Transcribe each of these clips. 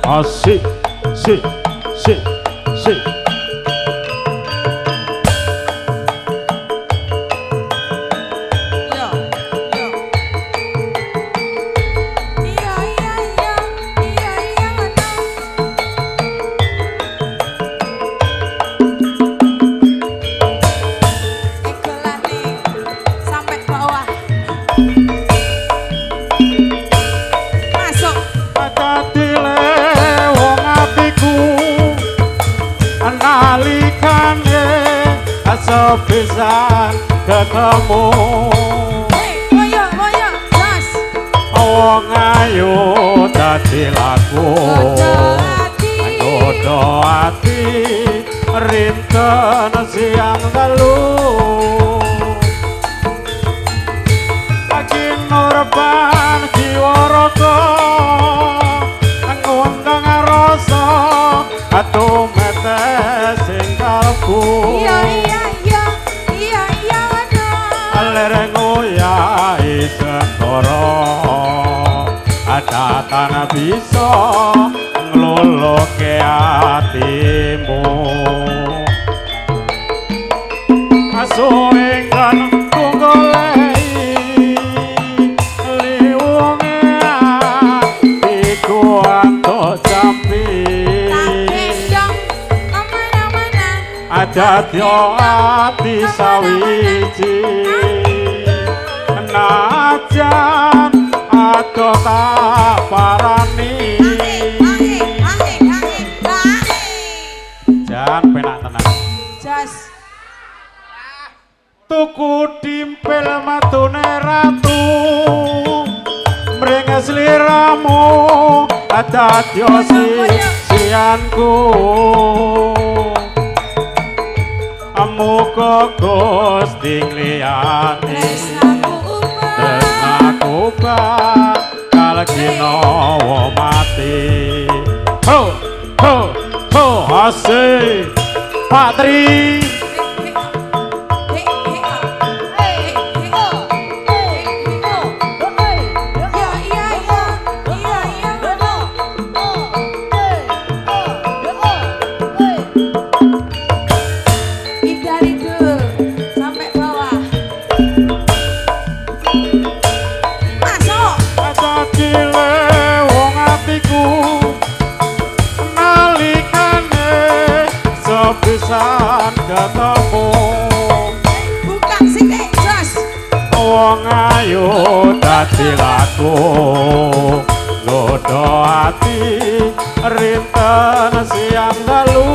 Asik, sik, sik, sik. Sepisan ketemu moyo jas wong ayu dadi laku nggodho ati rinten siang dalu lagi norban jiwa raga ngundang rasa atuh metes sing kalbu ngoyai segoro ada tanah bisa ngeloloke hatimu asuingkan kunggolei liwungnya iku antuk jampi ada tio hati sawiji najan adoh tak parani jan penak tenang jas tuku dimpel matune ratu mringes sliramu adadya sianku muga Gusti ngliyani tresnaku bakal ginawa mati ho ho ho asik Pak Tri ketemu buka sithik jas wong ayu dadi laku nggodho ati rinten siang dalu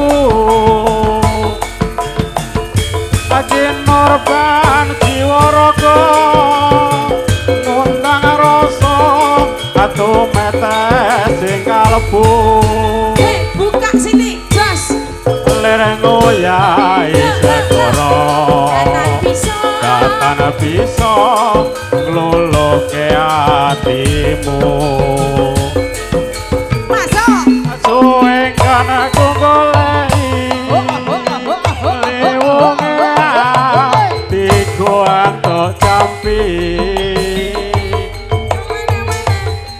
lagi norban jiwa raga ngundang rasa atuh metes sing kalbu buka sini jas lereng ngoyai segoro datan bisa ngluluke hatimu masuk suwengkan aku goleki liwungnya tiku antuk jampi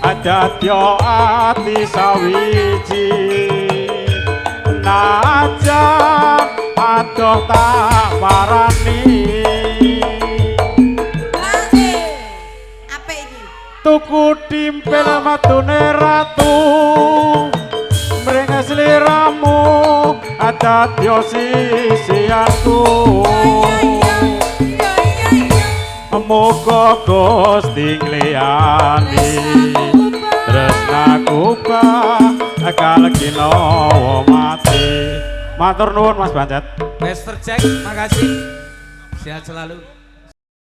adadya ati sawiji najan adoh tak parani apa ini tuku dimpel matune ratu mringes sliramu adadya sisianku muga Gusti ngliyani tresnaku bakal ginawa mati. Matur nuwun Mas Bancet. Master Jack, makasih. Sehat selalu.